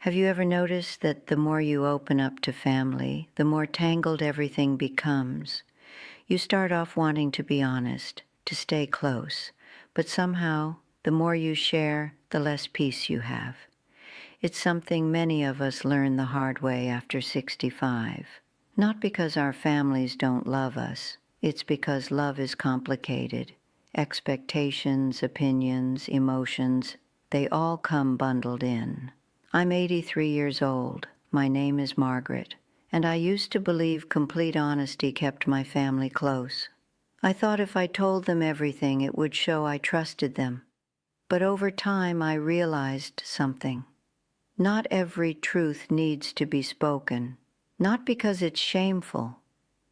Have you ever noticed that the more you open up to family, the more tangled everything becomes? You start off wanting to be honest, to stay close, but somehow, the more you share, the less peace you have. It's something many of us learn the hard way after 65. Not because our families don't love us, it's because love is complicated. Expectations, opinions, emotions, they all come bundled in. I'm 83 years old. My name is Margaret, and I used to believe complete honesty kept my family close. I thought if I told them everything, it would show I trusted them. But over time, I realized something. Not every truth needs to be spoken, not because it's shameful,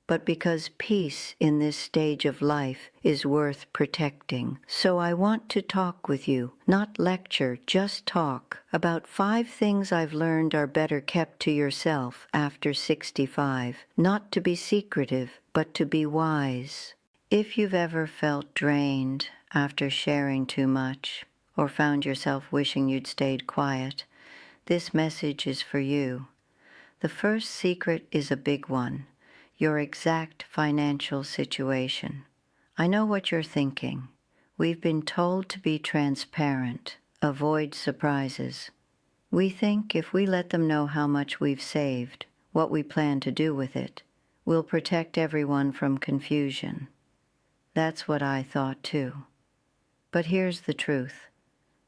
but because peace in this stage of life is worth protecting. So I want to talk with you, not lecture, just talk about 5 things I've learned are better kept to yourself after 65, not to be secretive, but to be wise. If you've ever felt drained after sharing too much, or found yourself wishing you'd stayed quiet, this message is for you. The first secret is a big one. Your exact financial situation. I know what you're thinking. We've been told to be transparent, avoid surprises. We think if we let them know how much we've saved, what we plan to do with it, we'll protect everyone from confusion. That's what I thought too. But here's the truth.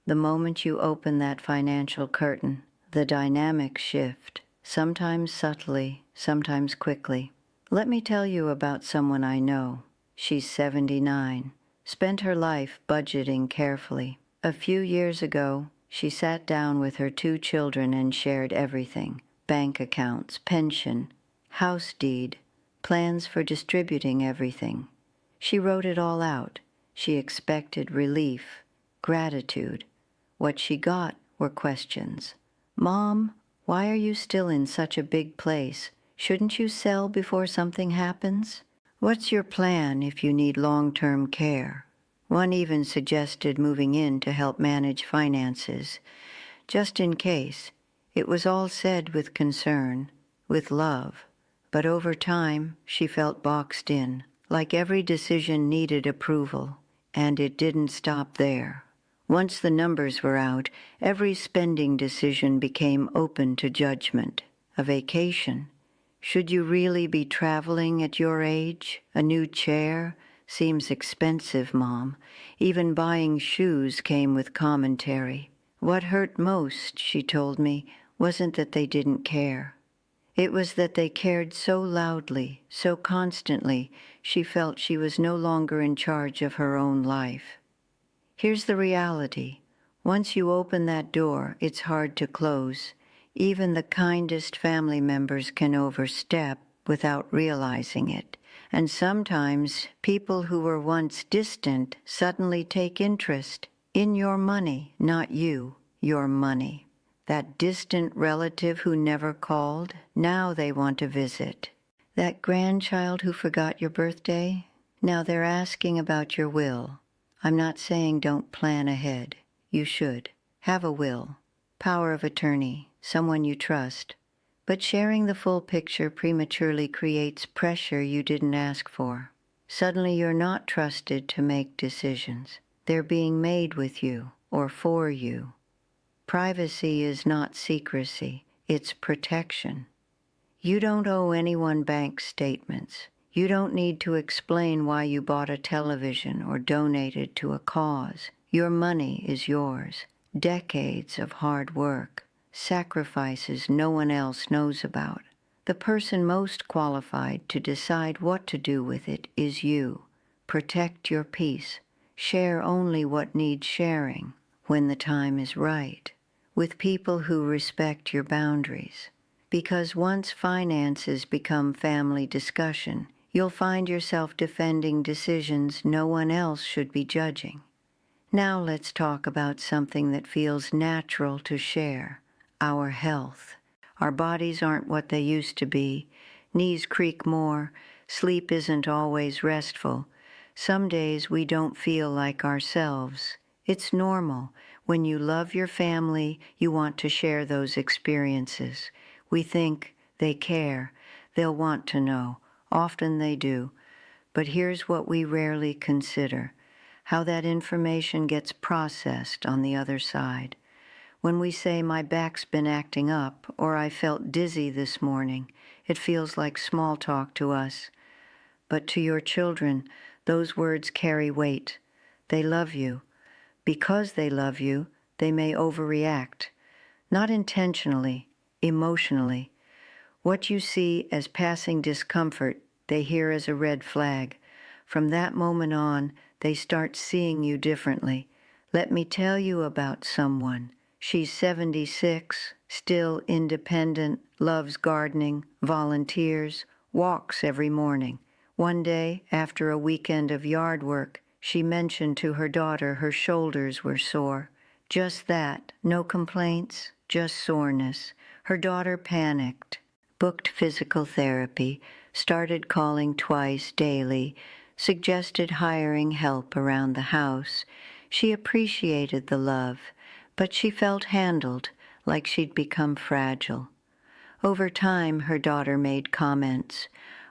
The moment you open that financial curtain, the dynamics shift, sometimes subtly, sometimes quickly. Let me tell you about someone I know. She's 79, spent her life budgeting carefully. A few years ago, she sat down with her 2 children and shared everything: bank accounts, pension, house deed, plans for distributing everything. She wrote it all out. She expected relief, gratitude. What she got were questions. "Mom, why are you still in such a big place? Shouldn't you sell before something happens? What's your plan if you need long-term care?" One even suggested moving in to help manage finances, just in case. It was all said with concern, with love. But over time, she felt boxed in, like every decision needed approval, and it didn't stop there. Once the numbers were out, every spending decision became open to judgment. A vacation. Should you really be traveling at your age? A new chair? Seems expensive, Mom. Even buying shoes came with commentary. What hurt most, she told me, wasn't that they didn't care. It was that they cared so loudly, so constantly, she felt she was no longer in charge of her own life. Here's the reality. Once you open that door, it's hard to close. Even the kindest family members can overstep without realizing it. And sometimes people who were once distant suddenly take interest in your money, not you, your money. That distant relative who never called, now they want to visit. That grandchild who forgot your birthday, now they're asking about your will. I'm not saying don't plan ahead. You should. Have a will, power of attorney, someone you trust. But sharing the full picture prematurely creates pressure you didn't ask for. Suddenly you're not trusted to make decisions. They're being made with you or for you. Privacy is not secrecy, it's protection. You don't owe anyone bank statements. You don't need to explain why you bought a television or donated to a cause. Your money is yours. Decades of hard work, sacrifices no one else knows about. The person most qualified to decide what to do with it is you. Protect your peace. Share only what needs sharing when the time is right, with people who respect your boundaries. Because once finances become family discussion, you'll find yourself defending decisions no one else should be judging. Now let's talk about something that feels natural to share: our health. Our bodies aren't what they used to be. Knees creak more. Sleep isn't always restful. Some days we don't feel like ourselves. It's normal. When you love your family, you want to share those experiences. We think they care, they'll want to know. Often they do. But here's what we rarely consider: how that information gets processed on the other side. When we say, "My back's been acting up," or "I felt dizzy this morning," it feels like small talk to us. But to your children, those words carry weight. They love you. Because they love you, they may overreact. Not intentionally, emotionally. What you see as passing discomfort, they hear as a red flag. From that moment on, they start seeing you differently. Let me tell you about someone. She's 76, still independent, loves gardening, volunteers, walks every morning. One day, after a weekend of yard work, she mentioned to her daughter her shoulders were sore. Just that, no complaints, just soreness. Her daughter panicked, booked physical therapy, started calling twice daily, suggested hiring help around the house. She appreciated the love, but she felt handled, like she'd become fragile. Over time, her daughter made comments.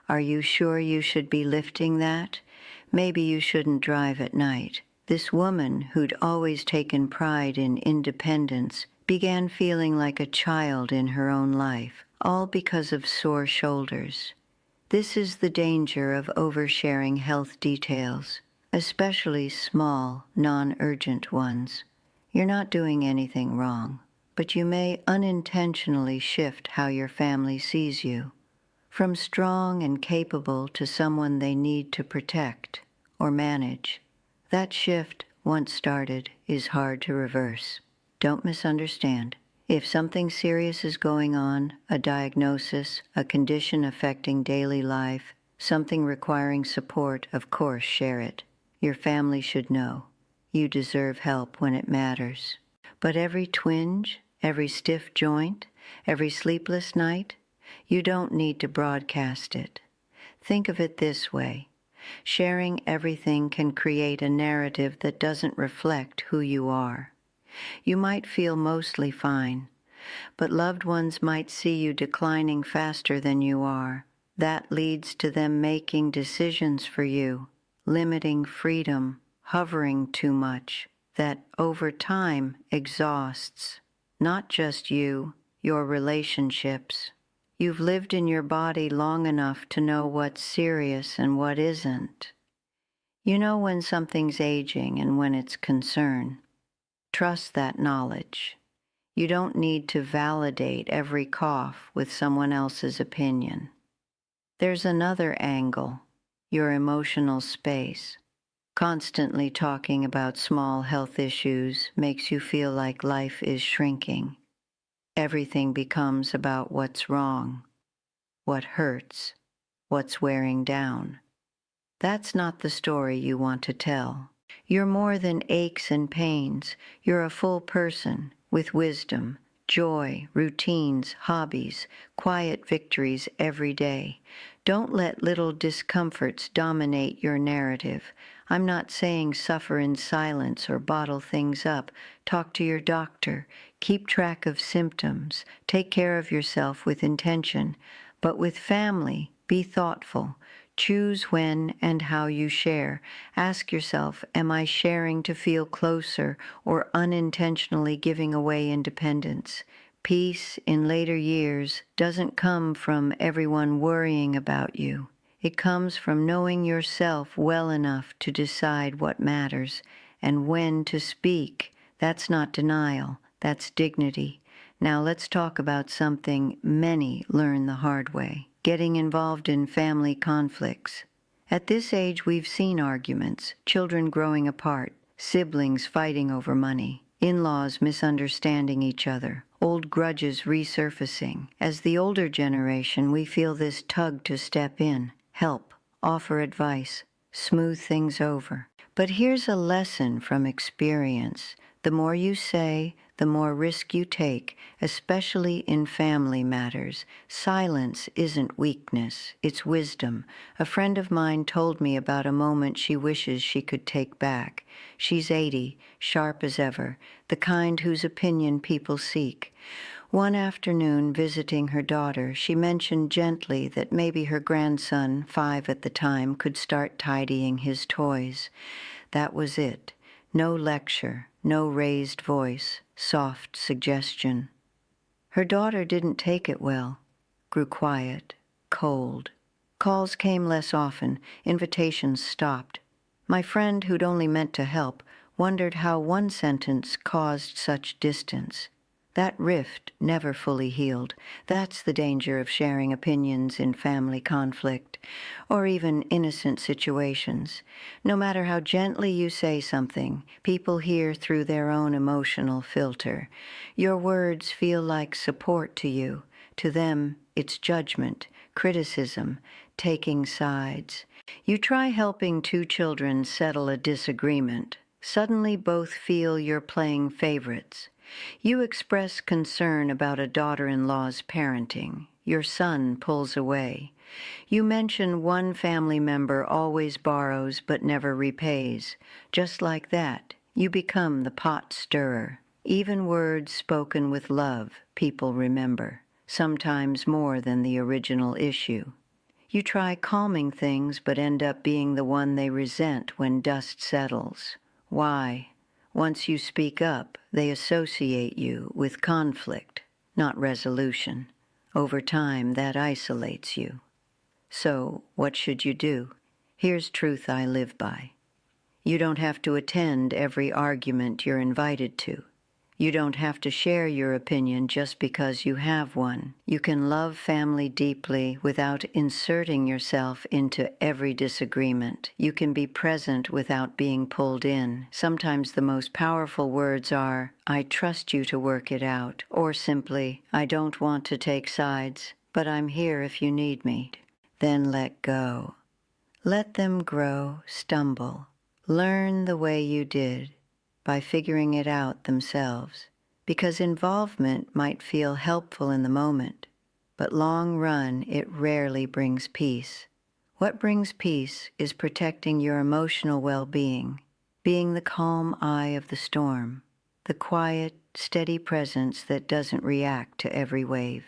"Are you sure you should be lifting that? Maybe you shouldn't drive at night." This woman, who'd always taken pride in independence, began feeling like a child in her own life, all because of sore shoulders. This is the danger of oversharing health details, especially small, non-urgent ones. You're not doing anything wrong, but you may unintentionally shift how your family sees you. From strong and capable to someone they need to protect or manage. That shift, once started, is hard to reverse. Don't misunderstand. If something serious is going on, a diagnosis, a condition affecting daily life, something requiring support, of course share it. Your family should know. You deserve help when it matters. But every twinge, every stiff joint, every sleepless night, you don't need to broadcast it. Think of it this way. Sharing everything can create a narrative that doesn't reflect who you are. You might feel mostly fine, but loved ones might see you declining faster than you are. That leads to them making decisions for you, limiting freedom, hovering too much, that over time exhausts not just you, your relationships. You've lived in your body long enough to know what's serious and what isn't. You know when something's aging and when it's concern. Trust that knowledge. You don't need to validate every cough with someone else's opinion. There's another angle, your emotional space. Constantly talking about small health issues makes you feel like life is shrinking. Everything becomes about what's wrong, what hurts, what's wearing down. That's not the story you want to tell. You're more than aches and pains. You're a full person with wisdom, joy, routines, hobbies, quiet victories every day. Don't let little discomforts dominate your narrative. I'm not saying suffer in silence or bottle things up. Talk to your doctor. Keep track of symptoms. Take care of yourself with intention. But with family, be thoughtful. Choose when and how you share. Ask yourself, am I sharing to feel closer or unintentionally giving away independence? Peace in later years doesn't come from everyone worrying about you. It comes from knowing yourself well enough to decide what matters and when to speak. That's not denial, that's dignity. Now let's talk about something many learn the hard way: getting involved in family conflicts. At this age, we've seen arguments, children growing apart, siblings fighting over money, in-laws misunderstanding each other, old grudges resurfacing. As the older generation, we feel this tug to step in, help, offer advice, smooth things over. But here's a lesson from experience. The more you say, the more risk you take, especially in family matters. Silence isn't weakness, it's wisdom. A friend of mine told me about a moment she wishes she could take back. She's 80, sharp as ever, the kind whose opinion people seek. One afternoon, visiting her daughter, she mentioned gently that maybe her grandson, 5 at the time, could start tidying his toys. That was it. No lecture, no raised voice, soft suggestion. Her daughter didn't take it well, grew quiet, cold. Calls came less often, invitations stopped. My friend, who'd only meant to help, wondered how one sentence caused such distance. That rift never fully healed. That's the danger of sharing opinions in family conflict, or even innocent situations. No matter how gently you say something, people hear through their own emotional filter. Your words feel like support to you. To them, it's judgment, criticism, taking sides. You try helping 2 children settle a disagreement. Suddenly both feel you're playing favorites. You express concern about a daughter-in-law's parenting. Your son pulls away. You mention one family member always borrows but never repays. Just like that, you become the pot stirrer. Even words spoken with love, people remember, sometimes more than the original issue. You try calming things but end up being the one they resent when dust settles. Why? Once you speak up, they associate you with conflict, not resolution. Over time, that isolates you. So, what should you do? Here's truth I live by. You don't have to attend every argument you're invited to. You don't have to share your opinion just because you have one. You can love family deeply without inserting yourself into every disagreement. You can be present without being pulled in. Sometimes the most powerful words are, "I trust you to work it out," or simply, "I don't want to take sides, but I'm here if you need me." Then let go. Let them grow, stumble. Learn the way you did, by figuring it out themselves, because involvement might feel helpful in the moment, but long run it rarely brings peace. What brings peace is protecting your emotional well-being, being the calm eye of the storm, the quiet, steady presence that doesn't react to every wave.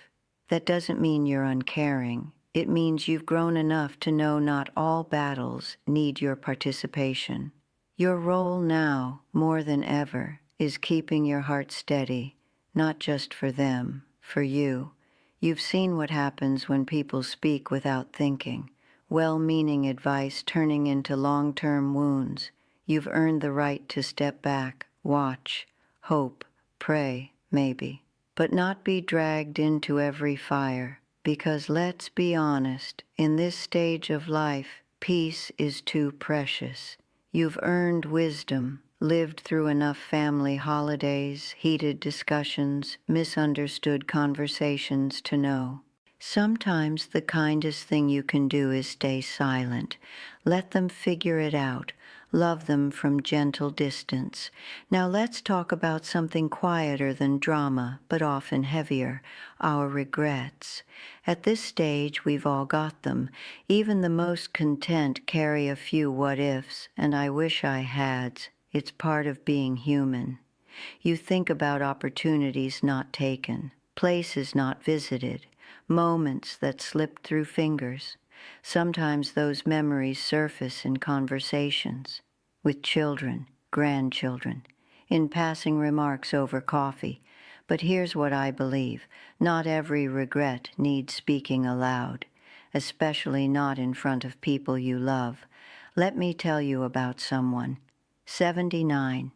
That doesn't mean you're uncaring. It means you've grown enough to know not all battles need your participation. Your role now, more than ever, is keeping your heart steady, not just for them, for you. You've seen what happens when people speak without thinking, well-meaning advice turning into long-term wounds. You've earned the right to step back, watch, hope, pray, maybe, but not be dragged into every fire, because let's be honest, in this stage of life, peace is too precious. You've earned wisdom, lived through enough family holidays, heated discussions, misunderstood conversations to know. Sometimes the kindest thing you can do is stay silent. Let them figure it out. Love them from gentle distance. Now let's talk about something quieter than drama, but often heavier, our regrets. At this stage, we've all got them. Even the most content carry a few what-ifs, and I wish I had. It's part of being human. You think about opportunities not taken, places not visited, moments that slipped through fingers. Sometimes those memories surface in conversations, with children, grandchildren, in passing remarks over coffee. But here's what I believe. Not every regret needs speaking aloud, especially not in front of people you love. Let me tell you about someone. 79.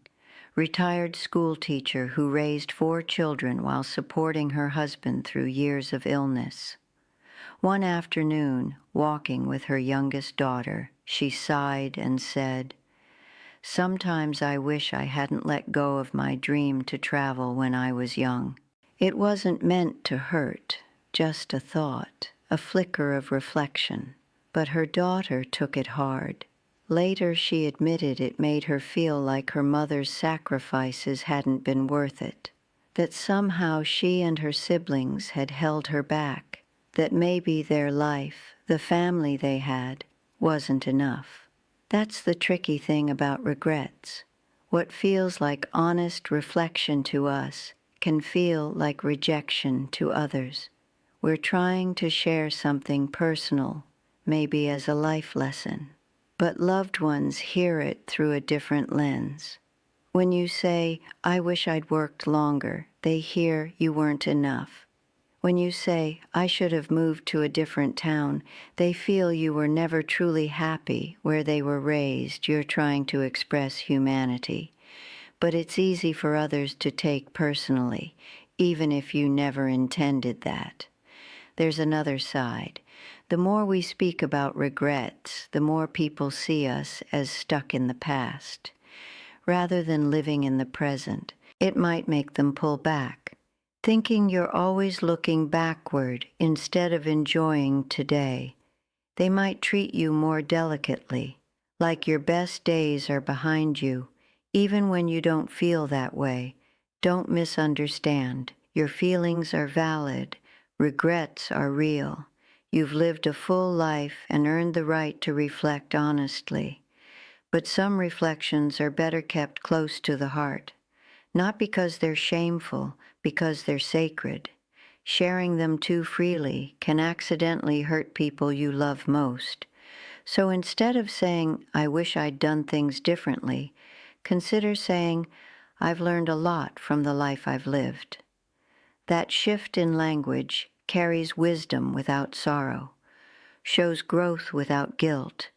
Retired school teacher who raised 4 children while supporting her husband through years of illness. One afternoon, walking with her youngest daughter, she sighed and said, "Sometimes I wish I hadn't let go of my dream to travel when I was young." It wasn't meant to hurt, just a thought, a flicker of reflection. But her daughter took it hard. Later, she admitted it made her feel like her mother's sacrifices hadn't been worth it, that somehow she and her siblings had held her back, that maybe their life, the family they had, wasn't enough. That's the tricky thing about regrets. What feels like honest reflection to us can feel like rejection to others. We're trying to share something personal, maybe as a life lesson, but loved ones hear it through a different lens. When you say, "I wish I'd worked longer," they hear you weren't enough. When you say, "I should have moved to a different town," they feel you were never truly happy where they were raised. You're trying to express humanity. But it's easy for others to take personally, even if you never intended that. There's another side. The more we speak about regrets, the more people see us as stuck in the past. Rather than living in the present, it might make them pull back, thinking you're always looking backward instead of enjoying today. They might treat you more delicately, like your best days are behind you, even when you don't feel that way. Don't misunderstand. Your feelings are valid. Regrets are real. You've lived a full life and earned the right to reflect honestly. But some reflections are better kept close to the heart, not because they're shameful, because they're sacred. Sharing them too freely can accidentally hurt people you love most. So instead of saying, "I wish I'd done things differently," consider saying, "I've learned a lot from the life I've lived." That shift in language carries wisdom without sorrow, shows growth without guilt.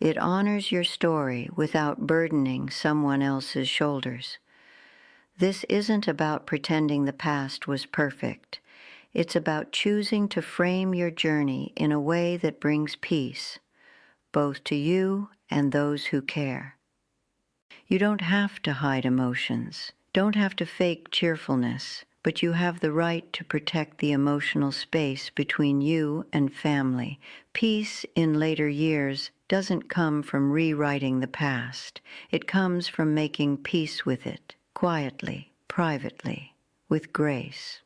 It honors your story without burdening someone else's shoulders. This isn't about pretending the past was perfect. It's about choosing to frame your journey in a way that brings peace, both to you and those who care. You don't have to hide emotions, don't have to fake cheerfulness, but you have the right to protect the emotional space between you and family. Peace in later years doesn't come from rewriting the past. It comes from making peace with it, quietly, privately, with grace.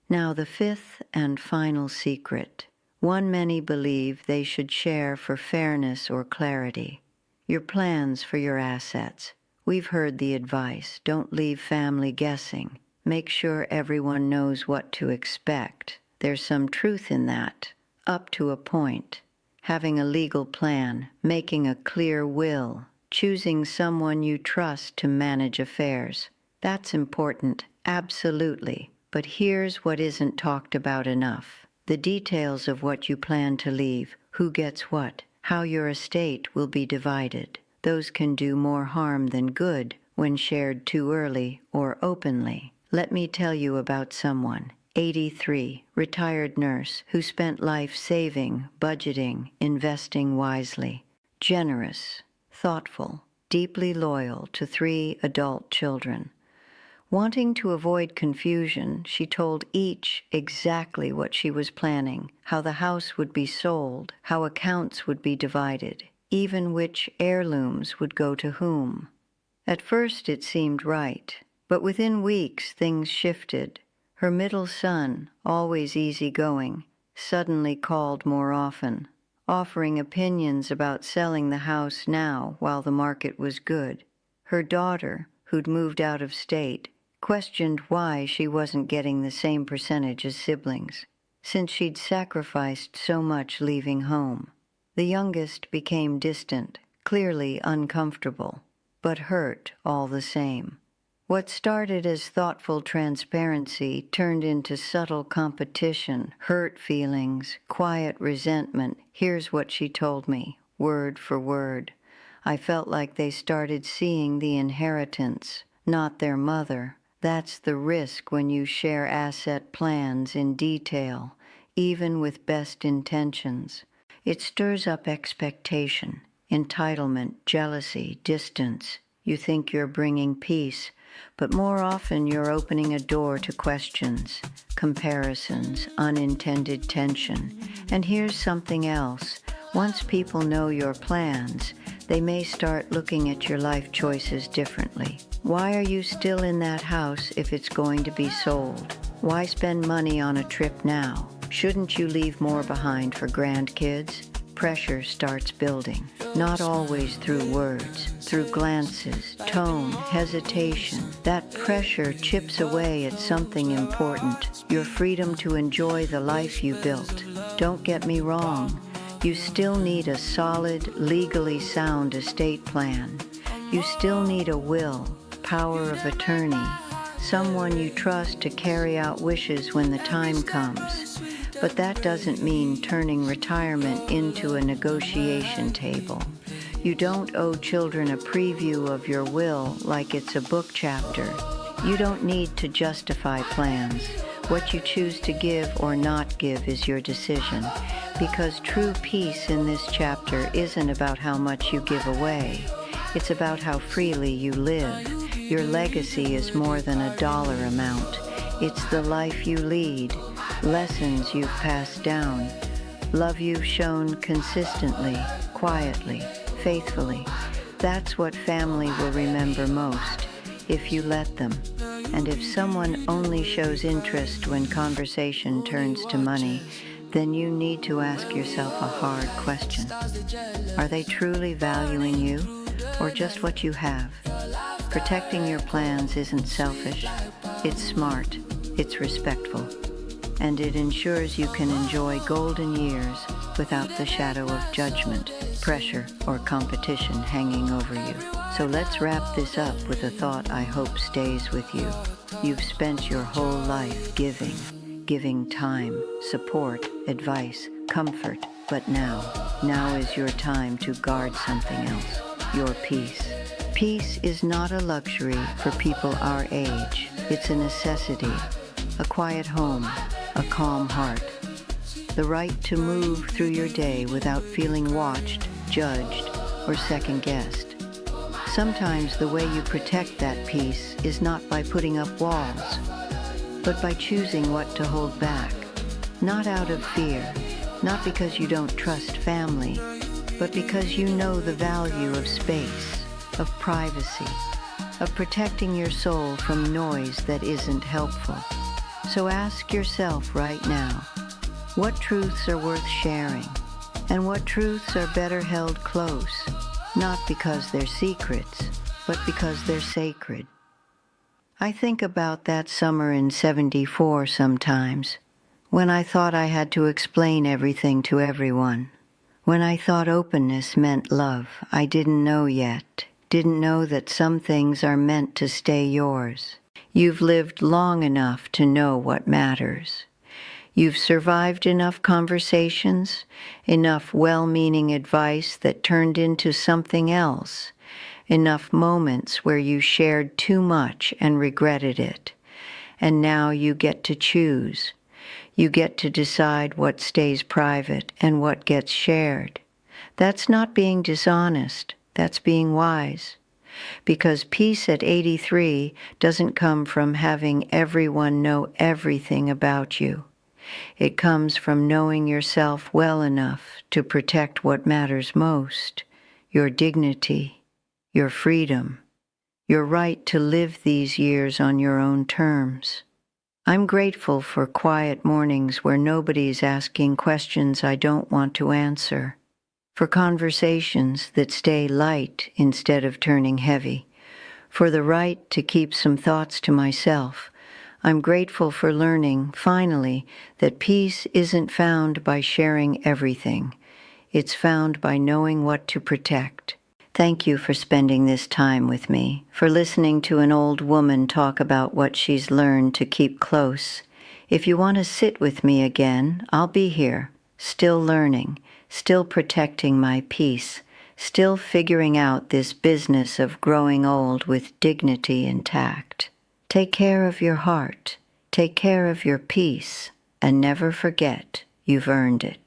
Now the fifth and final secret, one many believe they should share for fairness or clarity. Your plans for your assets. We've heard the advice, don't leave family guessing. Make sure everyone knows what to expect. There's some truth in that, up to a point. Having a legal plan, making a clear will, choosing someone you trust to manage affairs. That's important, absolutely. But here's what isn't talked about enough. The details of what you plan to leave, who gets what, how your estate will be divided. Those can do more harm than good when shared too early or openly. Let me tell you about someone, 83, retired nurse, who spent life saving, budgeting, investing wisely, generous, thoughtful, deeply loyal to 3 adult children. Wanting to avoid confusion, she told each exactly what she was planning, how the house would be sold, how accounts would be divided, even which heirlooms would go to whom. At first it seemed right. But within weeks, things shifted. Her middle son, always easygoing, suddenly called more often, offering opinions about selling the house now while the market was good. Her daughter, who'd moved out of state, questioned why she wasn't getting the same percentage as siblings, since she'd sacrificed so much leaving home. The youngest became distant, clearly uncomfortable, but hurt all the same. What started as thoughtful transparency turned into subtle competition, hurt feelings, quiet resentment. Here's what she told me, word for word. I felt like they started seeing the inheritance, not their mother. That's the risk when you share asset plans in detail, even with best intentions. It stirs up expectation, entitlement, jealousy, distance. You think you're bringing peace, but more often you're opening a door to questions, comparisons, unintended tension. And here's something else. Once people know your plans, They may start looking at your life choices differently. Why are you still in that house if it's going to be sold? Why spend money on a trip now? Shouldn't you leave more behind for grandkids? Pressure starts building, not always through words, through glances, tone, hesitation. That pressure chips away at something important, your freedom to enjoy the life you built. Don't get me wrong, you still need a solid, legally sound estate plan. You still need a will, power of attorney, someone you trust to carry out wishes when the time comes. But that doesn't mean turning retirement into a negotiation table. You don't owe children a preview of your will like it's a book chapter. You don't need to justify plans. What you choose to give or not give is your decision, because true peace in this chapter isn't about how much you give away. It's about how freely you live. Your legacy is more than a dollar amount. It's the life you lead, lessons you've passed down, love you've shown consistently, quietly, faithfully. That's what family will remember most, if you let them. And if someone only shows interest when conversation turns to money, then you need to ask yourself a hard question. Are they truly valuing you, or just what you have? Protecting your plans isn't selfish. It's smart, it's respectful, and it ensures you can enjoy golden years without the shadow of judgment, pressure, or competition hanging over you. So let's wrap this up with a thought I hope stays with you. You've spent your whole life giving time, support, advice, comfort, but now is your time to guard something else, your peace. Peace is not a luxury for people our age. It's a necessity, a quiet home, a calm heart, the right to move through your day without feeling watched, judged, or second-guessed. Sometimes the way you protect that peace is not by putting up walls, but by choosing what to hold back, not out of fear, not because you don't trust family, but because you know the value of space, of privacy, of protecting your soul from noise that isn't helpful. So ask yourself right now, what truths are worth sharing, and what truths are better held close, not because they're secrets, but because they're sacred. I think about that summer in '74 sometimes, when I thought I had to explain everything to everyone, when I thought openness meant love. I didn't know yet, didn't know that some things are meant to stay yours. You've lived long enough to know what matters. You've survived enough conversations, enough well-meaning advice that turned into something else, enough moments where you shared too much and regretted it. And now you get to choose. You get to decide what stays private and what gets shared. That's not being dishonest. That's being wise. Because peace at 83 doesn't come from having everyone know everything about you. It comes from knowing yourself well enough to protect what matters most, your dignity, your freedom, your right to live these years on your own terms. I'm grateful for quiet mornings where nobody's asking questions I don't want to answer, for conversations that stay light instead of turning heavy, for the right to keep some thoughts to myself. I'm grateful for learning, finally, that peace isn't found by sharing everything. It's found by knowing what to protect. Thank you for spending this time with me, for listening to an old woman talk about what she's learned to keep close. If you want to sit with me again, I'll be here, still learning, still protecting my peace, still figuring out this business of growing old with dignity intact. Take care of your heart, take care of your peace, and never forget you've earned it.